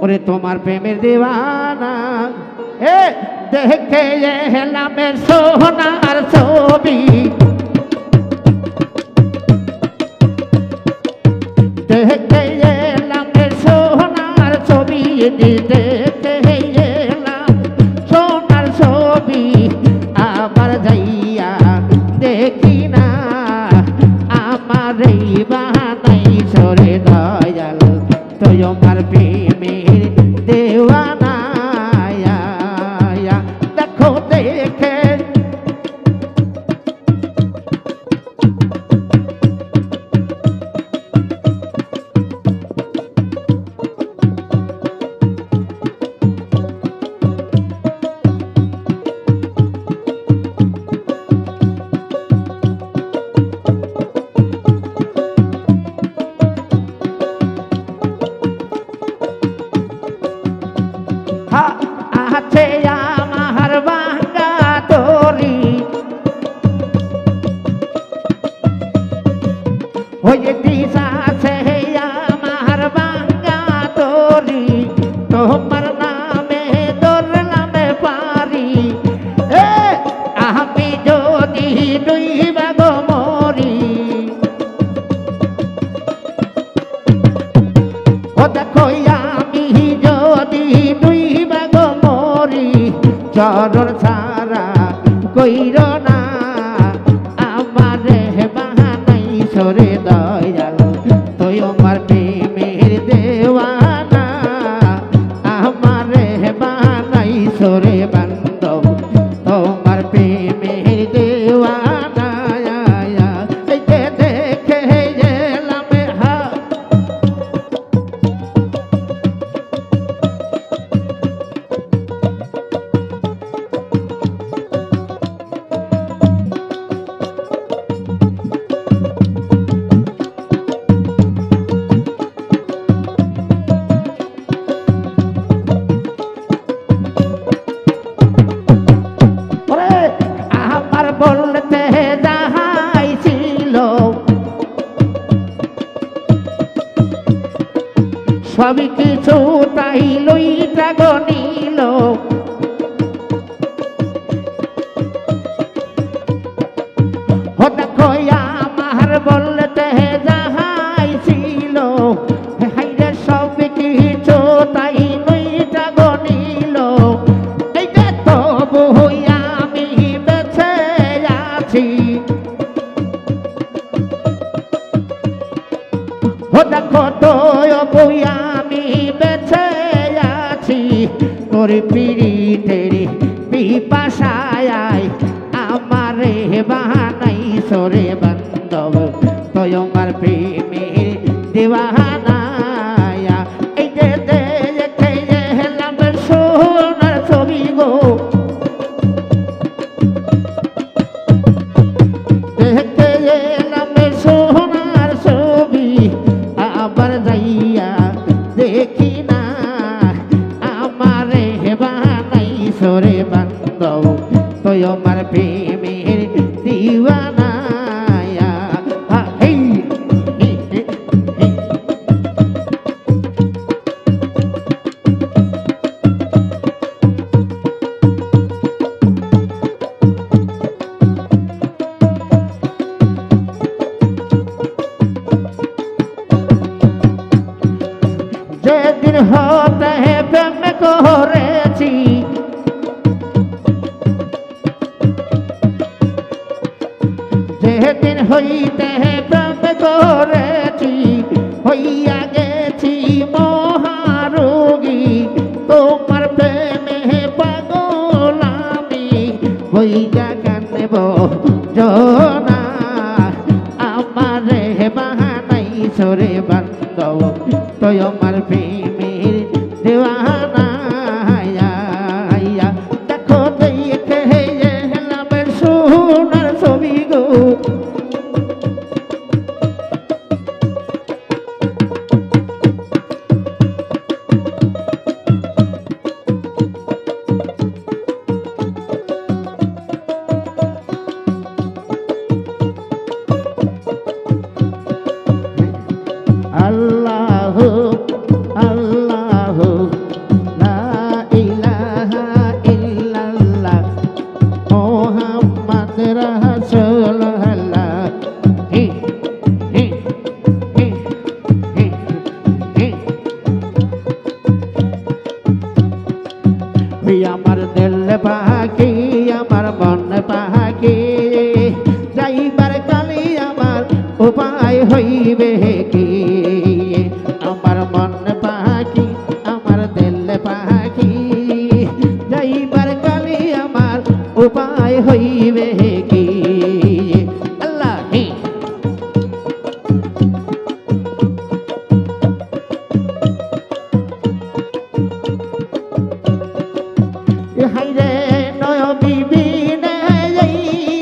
ওরে তোমার প্রেমের দিওয়ানা এ দেখে এলাম সোনার ছবি দেখে এলাম সোনার ছবি দেখে এলাম সোনার ছবি আবার যাইয়া দেখি না আমার এই বাহানাই সরে দয়াল তুই আমার প্রেমের দেওয়ানা দেখো দেখে আছে আমার ভাঙ্গা তরি ওই দিশা আছে আমার ভাঙ্গা তরি তোমার নামে ধরলাম পারি এ আমি যদি ডুইবা গো মরি ও দেখো আমি যদি ডুইবা গো মরি চরণ ছাড়া কইর না আমার বাহানাই সরে দয়াল তুই আমার প্রেমের দেওয়ানা আমার বাহানাই সরে বান্ধব তোমার প্রেমের দেওয়ানা এই যে দেখে এলাম আমার বলতে যাহাই ছিল সবই কিছু তাই লইটা গনিল দেখো আমার বলতে যাহাই ছিল হাইরে সব কিছু তাই লইটা গনিল এই যে তবু আমি বেঁচে আছি দেখো তো বই আমি বেঁচে আছি তোর পিড়িতের পিপাসায় আমার বাহানাই সরে বান্ধব তুই আমার প্রেমের দেওয়ানা এই যে দেখে এলাম সোনার ছবি গো দেখে এলাম সোনার ছবি আবার যাইয়া দেখি না আমার বাহানাই সরে বান্ধব তুই আমার প্রেমের দিওয়ানা যেদিন হতে প্রেম করেছি যেদিন হইতে প্রেম করেছি হইয়া গেছি মহারোগী তোমার প্রেমে পাগল আমি হইয়া কানব জনা আমার বাহানাই সরে বান্ধব তুই আমার প্রেমের দেওয়ানা দেখো দেখে এলাম সোনার ছবি গো আল্লাহু আল্লাহু পাখি আমার মন পাখি যাইবার কালে আমার উপায় হইবে কি আমার মন পাখি আমার দিল পাখি যাইবার কালে আমার উপায় হইবে কি আল্লাহ হাইরে নয় বিবিনে এই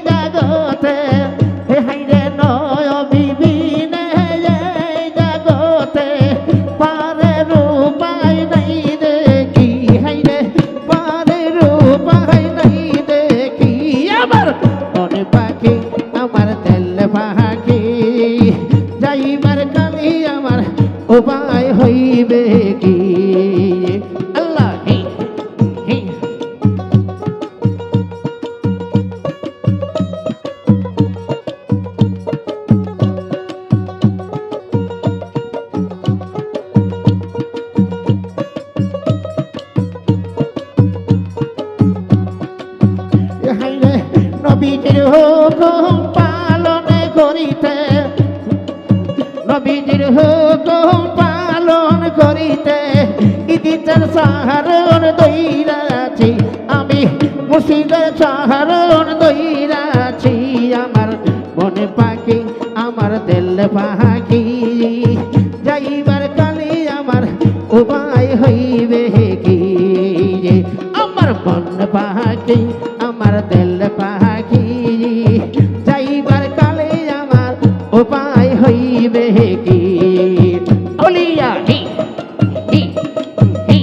জগতে হাইরে নয় বিবিনে এই জগতে পারে রূপাই নাই দেখি হাইরে পারে রূপাই নাই দেখি আমার মন পাখি আমার দিল পাখি যাইবার কালে আমার উপায় হইবে কি আল্লাহ নবীজির হুকুম পালন করিতে নবীজির হুকুম পালন করিতে ইদিতের সাহারণ দইরাছি আমি মুর্শিদের সাহারণ দইরাছি আমার মনে পাখি আমার দিল পাখি যাইবার কালে আমার উপায় হইবে কি আমার মন পাখি আমার দিল পাখি যাইবার কালে আমার উপায় হইবে কি বলিয়া হি হি হি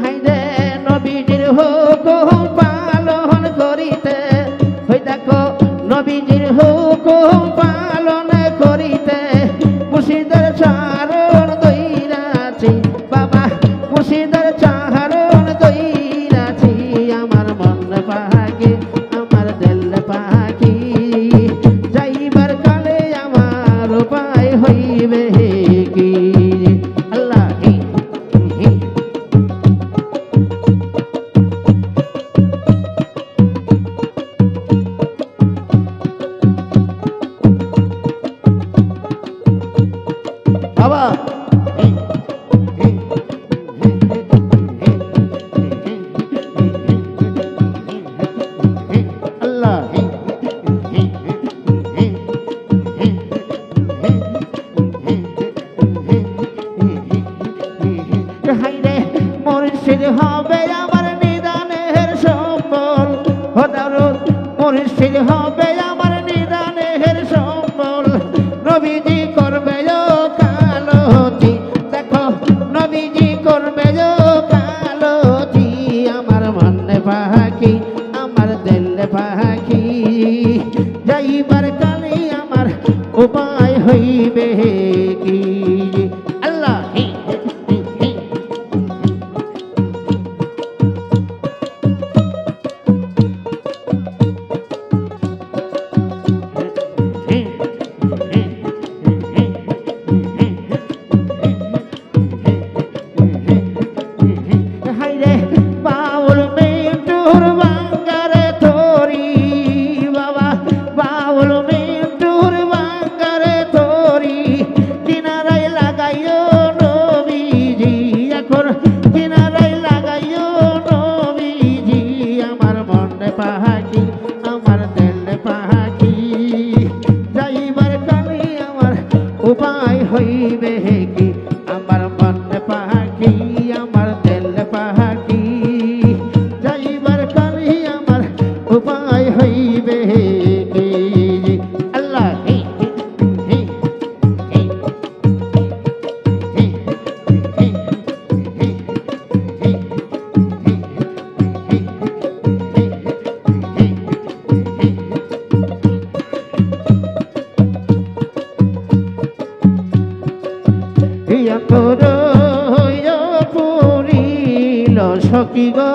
হাইরে নবীজির হুকুম পালন করিতে হই দেখো নবীজির হুকুম পালন করিতে মুর্শিদের চারণ দইরাছি বাবা মুর্শিদের চারণ দইরাছি আমার মন পাখি আমার দিল পাখি যাইবার কালে আমার উপায় হইবে কি আল্লাহ বাবা আল্লাহ হাইরে মুর্শিদ হবে আমার নিদানের সম্বল হদারুল মুর্শিদ হবে আমার নিদানের সম্বল নবীজি করবে কালতি দেখো নবীজি করবে কালতি আমার মন পাখি আমার দিল পাখি যাইবার কালে আমার উপায় হইবে কি আল্লাহ হাইরে বাউল মিন্টুর বাঙ্গারে তোরি বাবা বাউল মিন্টুর বাঙ্গারে তোরি কিনারাই লাগাইও নবীজি এখন কিনারাই লাগাইও নবীজি আমার মন পাখি আমার দিল পাখি যাইবার কালে আমার উপায় হইবে কি আমার মন পাখি আমার দিল পাখি যাইবার কালে আমার উপায় হইবে কি আল্লাহ সখী গো